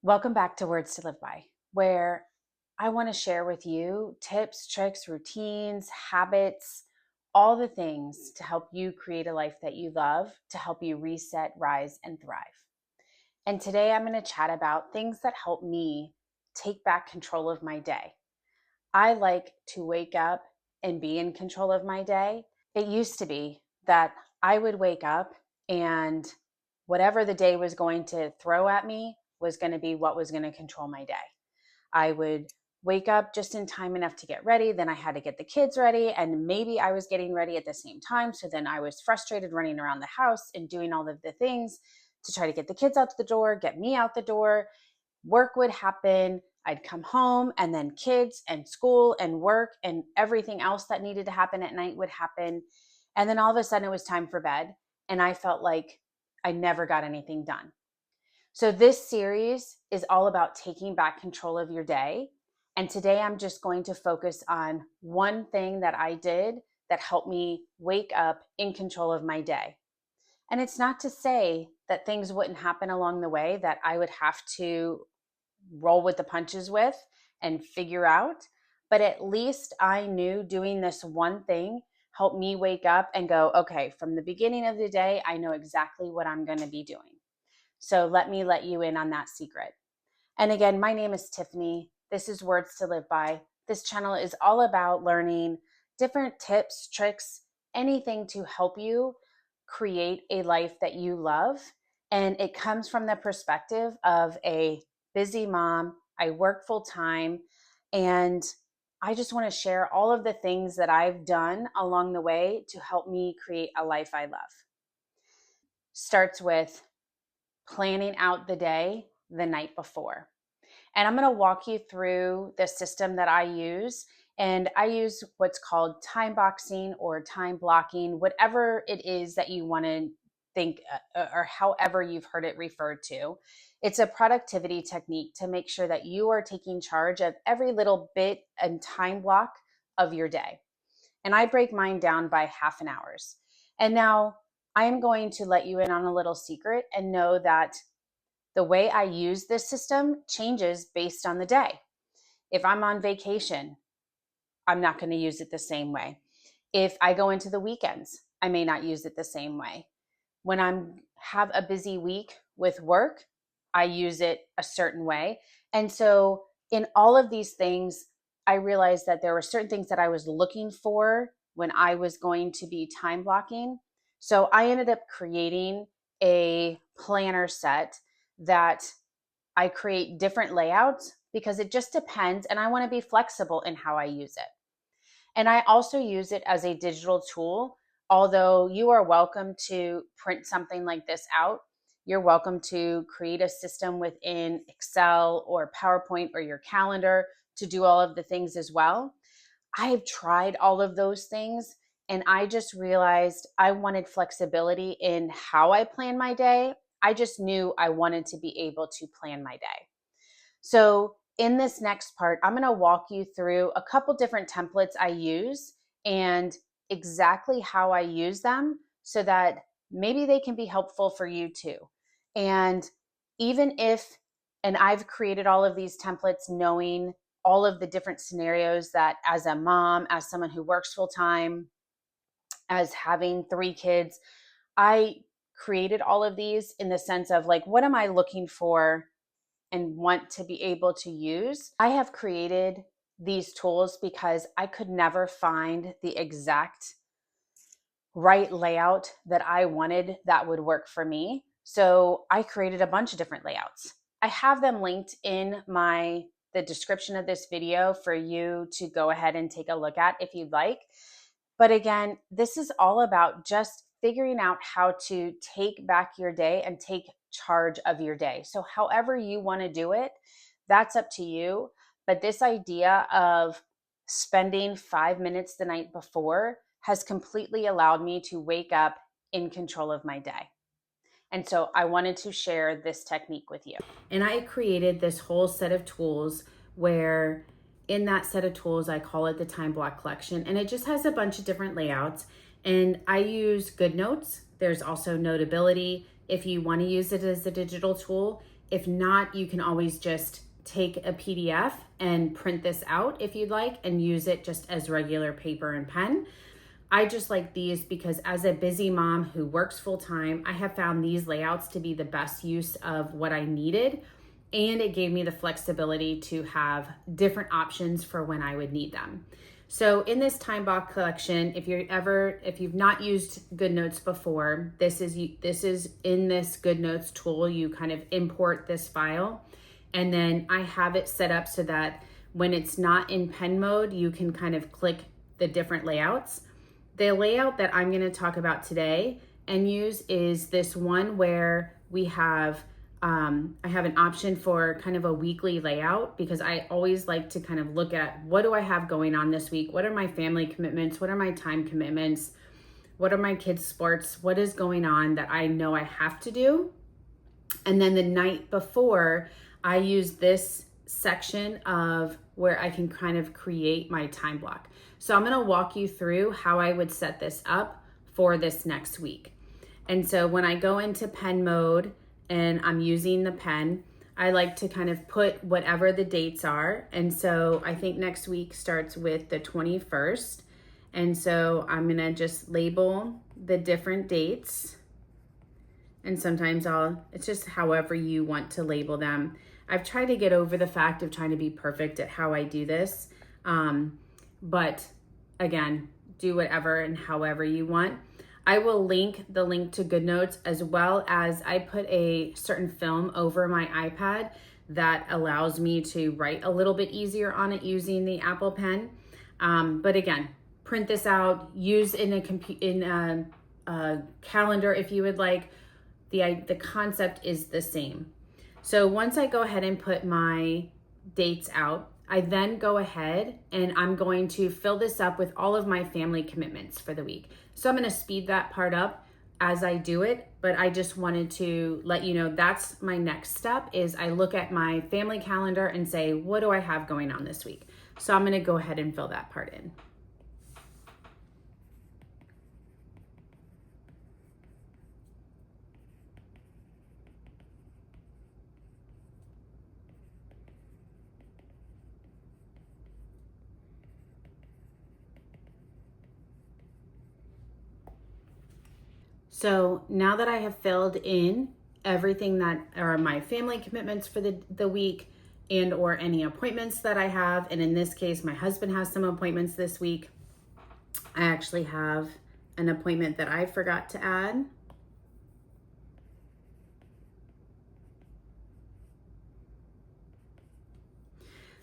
Welcome back to Words to Live By, where I want to share with you tips, tricks, routines, habits, all the things to help you create a life that you love, to help you reset, rise, and thrive. And today I'm going to chat about things that help me take back control of my day. I like to wake up and be in control of my day. It used to be that I would wake up and whatever the day was going to throw at me was going to be what was going to control my day. I would wake up just in time enough to get ready. Then I had to get the kids ready, and maybe I was getting ready at the same time. So then I was frustrated running around the house and doing all of the things to try to get the kids out the door, get me out the door. Work would happen. I'd come home, and then kids and school and work and everything else that needed to happen at night would happen. And then all of a sudden it was time for bed. And I felt like I never got anything done. So this series is all about taking back control of your day. And today I'm just going to focus on one thing that I did that helped me wake up in control of my day. And it's not to say that things wouldn't happen along the way that I would have to roll with the punches with and figure out. But at least I knew doing this one thing helped me wake up and go, okay, from the beginning of the day, I know exactly what I'm going to be doing. So let me let you in on that secret. And again, my name is Tiffany. This is Words to Live By. This channel is all about learning different tips, tricks, anything to help you create a life that you love. And it comes from the perspective of a busy mom. I work full time, and I just want to share all of the things that I've done along the way to help me create a life I love. Starts with planning out the day the night before. And I'm going to walk you through the system that I use. And I use what's called time boxing or time blocking, whatever it is that you want to think or however you've heard it referred to. It's a productivity technique to make sure that you are taking charge of every little bit and time block of your day. And I break mine down by half an hours. And now I am going to let you in on a little secret and know that the way I use this system changes based on the day. If I'm on vacation, I'm not going to use it the same way. If I go into the weekends, I may not use it the same way. When I have a busy week with work, I use it a certain way. And so in all of these things, I realized that there were certain things that I was looking for when I was going to be time blocking. So I ended up creating a planner set that I create different layouts because it just depends, and I want to be flexible in how I use it. And I also use it as a digital tool. Although you are welcome to print something like this out, you're welcome to create a system within Excel or PowerPoint or your calendar to do all of the things as well. I have tried all of those things, and I just realized I wanted flexibility in how I plan my day. I just knew I wanted to be able to plan my day. So in this next part, I'm going to walk you through a couple different templates I use and exactly how I use them so that maybe they can be helpful for you too. And even if, and I've created all of these templates knowing all of the different scenarios that as a mom, as someone who works full time, as having 3 kids, I created all of these in the sense of like, what am I looking for and want to be able to use? I have created these tools because I could never find the exact right layout that I wanted that would work for me. So I created a bunch of different layouts. I have them linked in the description of this video for you to go ahead and take a look at if you'd like. But again, this is all about just figuring out how to take back your day and take charge of your day. So however you want to do it, that's up to you. But this idea of spending 5 minutes the night before has completely allowed me to wake up in control of my day. And so I wanted to share this technique with you. And I created this whole set of tools where in that set of tools, I call it the time block collection, and it just has a bunch of different layouts. And I use GoodNotes. There's also Notability if you want to use it as a digital tool. If not, you can always just take a PDF and print this out if you'd like and use it just as regular paper and pen. I just like these because as a busy mom who works full time, I have found these layouts to be the best use of what I needed. And it gave me the flexibility to have different options for when I would need them. So in this time block collection, if you've not used GoodNotes before, this is in this GoodNotes tool, you kind of import this file. And then I have it set up so that when it's not in pen mode, you can kind of click the different layouts. The layout that I'm going to talk about today and use is this one where we have, I have an option for kind of a weekly layout, because I always like to kind of look at what do I have going on this week? What are my family commitments? What are my time commitments? What are my kids' sports? What is going on that I know I have to do? And then the night before, I use this section of where I can kind of create my time block. So I'm going to walk you through how I would set this up for this next week. And so when I go into pen mode and I'm using the pen, I like to kind of put whatever the dates are. And so I think next week starts with the 21st. And so I'm going to just label the different dates. And sometimes it's just however you want to label them. I've tried to get over the fact of trying to be perfect at how I do this. But again, do whatever and however you want. I will link the link to GoodNotes, as well as I put a certain film over my iPad that allows me to write a little bit easier on it using the Apple Pen. But again, print this out, use in a calendar if you would like. The concept is the same. So once I go ahead and put my dates out, I then go ahead and I'm going to fill this up with all of my family commitments for the week. So I'm going to speed that part up as I do it, but I just wanted to let you know that's my next step. Is I look at my family calendar and say, what do I have going on this week? So I'm going to go ahead and fill that part in. So now that I have filled in everything that are my family commitments for the week and or any appointments that I have, and in this case, my husband has some appointments this week. I actually have an appointment that I forgot to add.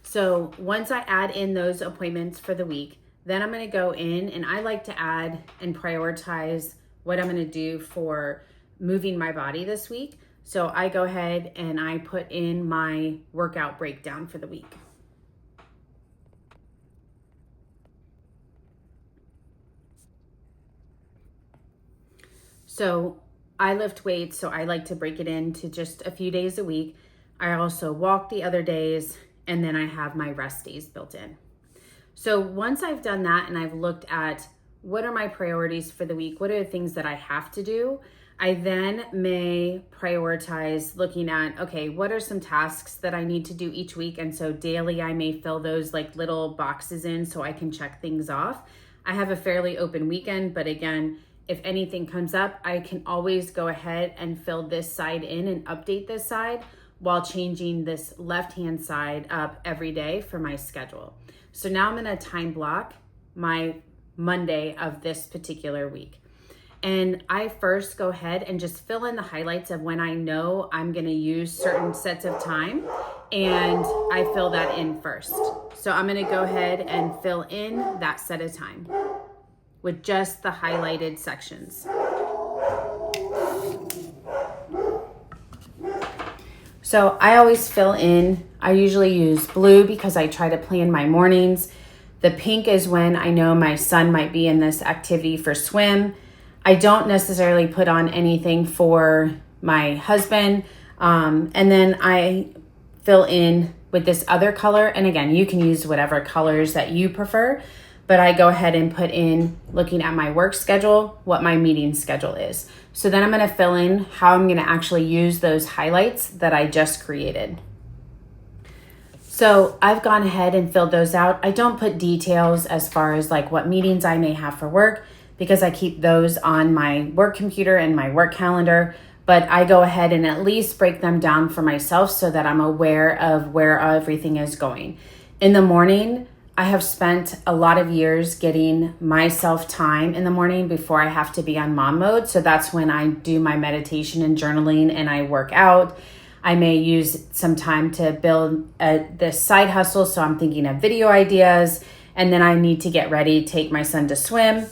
So once I add in those appointments for the week, then I'm going to go in and I like to add and prioritize what I'm going to do for moving my body this week. So I go ahead and I put in my workout breakdown for the week. So I lift weights, so I like to break it into just a few days a week. I also walk the other days, and then I have my rest days built in. So once I've done that and I've looked at what are my priorities for the week, what are the things that I have to do, I then may prioritize looking at, okay, what are some tasks that I need to do each week? And so daily I may fill those like little boxes in so I can check things off. I have a fairly open weekend, but again, if anything comes up, I can always go ahead and fill this side in and update this side while changing this left-hand side up every day for my schedule. So now I'm gonna time block my Monday of this particular week. And I first go ahead and just fill in the highlights of when I know I'm gonna use certain sets of time, and I fill that in first. So I'm gonna go ahead and fill in that set of time with just the highlighted sections. So I always fill in, I usually use blue because I try to plan my mornings. The pink is when I know my son might be in this activity for swim. I don't necessarily put on anything for my husband. And then I fill in with this other color. And again, you can use whatever colors that you prefer, but I go ahead and put in, looking at my work schedule, what my meeting schedule is. So then I'm going to fill in how I'm going to actually use those highlights that I just created. So I've gone ahead and filled those out. I don't put details as far as like what meetings I may have for work because I keep those on my work computer and my work calendar, but I go ahead and at least break them down for myself so that I'm aware of where everything is going. In the morning, I have spent a lot of years getting myself time in the morning before I have to be on mom mode. So that's when I do my meditation and journaling and I work out. I may use some time to build this side hustle. So I'm thinking of video ideas, and then I need to get ready, take my son to swim.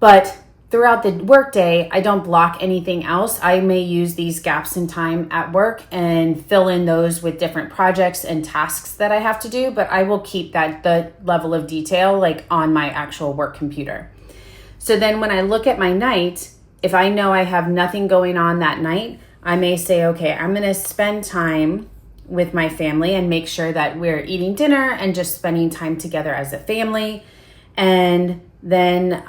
But throughout the workday, I don't block anything else. I may use these gaps in time at work and fill in those with different projects and tasks that I have to do, but I will keep the level of detail like on my actual work computer. So then when I look at my night, if I know I have nothing going on that night, I may say, okay, I'm going to spend time with my family and make sure that we're eating dinner and just spending time together as a family. And then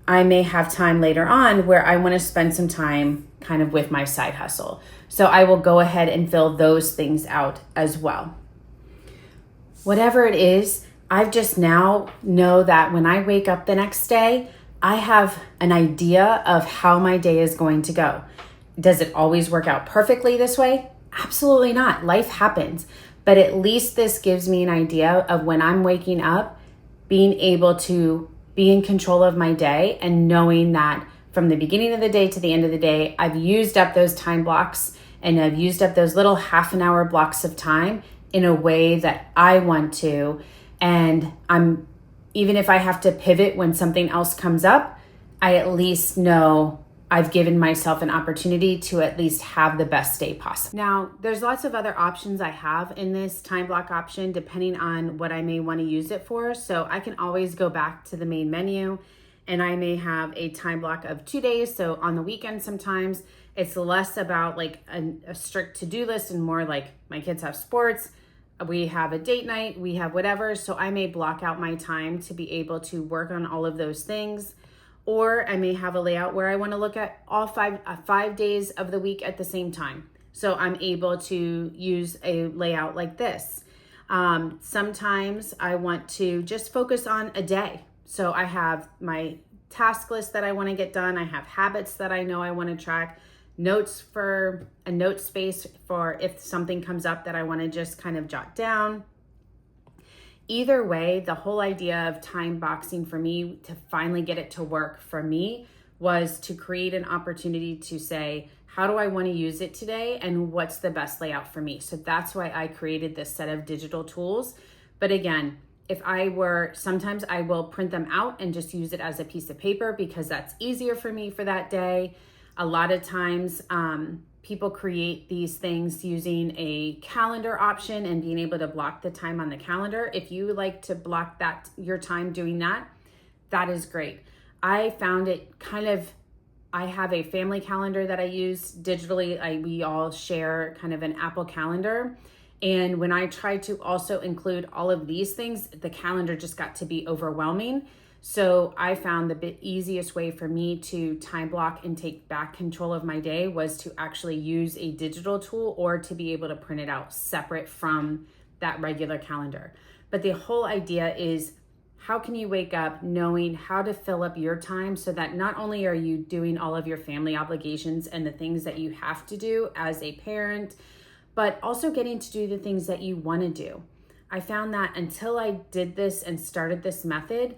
I may have time later on where I want to spend some time kind of with my side hustle. So I will go ahead and fill those things out as well. Whatever it is, I've just now know that when I wake up the next day, I have an idea of how my day is going to go. Does it always work out perfectly this way? Absolutely not. Life happens. But at least this gives me an idea of when I'm waking up, being able to be in control of my day and knowing that from the beginning of the day to the end of the day, I've used up those time blocks and I've used up those little half an hour blocks of time in a way that I want to. And even if I have to pivot when something else comes up, I at least know I've given myself an opportunity to at least have the best day possible. Now, there's lots of other options I have in this time block option, depending on what I may want to use it for. So I can always go back to the main menu and I may have a time block of 2 days. So on the weekend, sometimes it's less about like a strict to-do list and more like my kids have sports, we have a date night, we have whatever. So I may block out my time to be able to work on all of those things. Or I may have a layout where I want to look at all 5 days of the week at the same time. So I'm able to use a layout like this. Sometimes I want to just focus on a day. So I have my task list that I want to get done. I have habits that I know I want to track, notes for a note space for if something comes up that I want to just kind of jot down. Either way, the whole idea of time boxing for me to finally get it to work for me was to create an opportunity to say, how do I want to use it today and what's the best layout for me? So that's why I created this set of digital tools. But again, sometimes I will print them out and just use it as a piece of paper because that's easier for me for that day. A lot of times, people create these things using a calendar option and being able to block the time on the calendar. If you like to block your time doing that, that is great. I found it I have a family calendar that I use digitally. We all share kind of an Apple calendar. And when I tried to also include all of these things, the calendar just got to be overwhelming. So I found the easiest way for me to time block and take back control of my day was to actually use a digital tool or to be able to print it out separate from that regular calendar. But the whole idea is, how can you wake up knowing how to fill up your time so that not only are you doing all of your family obligations and the things that you have to do as a parent, but also getting to do the things that you want to do. I found that until I did this and started this method,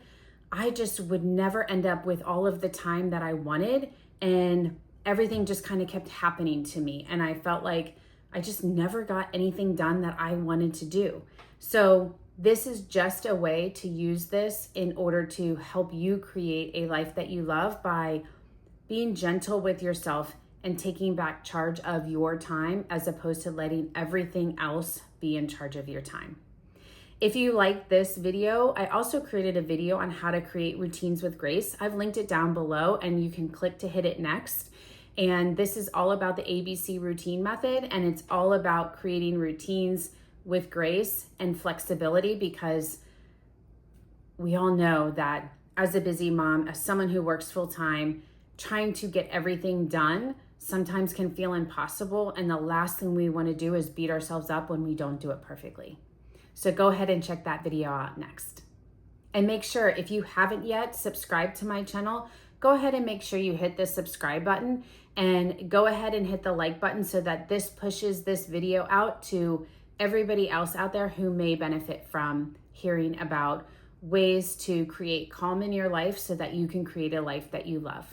I just would never end up with all of the time that I wanted, and everything just kind of kept happening to me. And I felt like I just never got anything done that I wanted to do. So this is just a way to use this in order to help you create a life that you love by being gentle with yourself and taking back charge of your time as opposed to letting everything else be in charge of your time. If you like this video, I also created a video on how to create routines with grace. I've linked it down below and you can click to hit it next. And this is all about the ABC routine method, and it's all about creating routines with grace and flexibility, because we all know that as a busy mom, as someone who works full time, trying to get everything done sometimes can feel impossible. And the last thing we want to do is beat ourselves up when we don't do it perfectly. So go ahead and check that video out next. And make sure, if you haven't yet subscribed to my channel, go ahead and make sure you hit the subscribe button and go ahead and hit the like button so that this pushes this video out to everybody else out there who may benefit from hearing about ways to create calm in your life so that you can create a life that you love.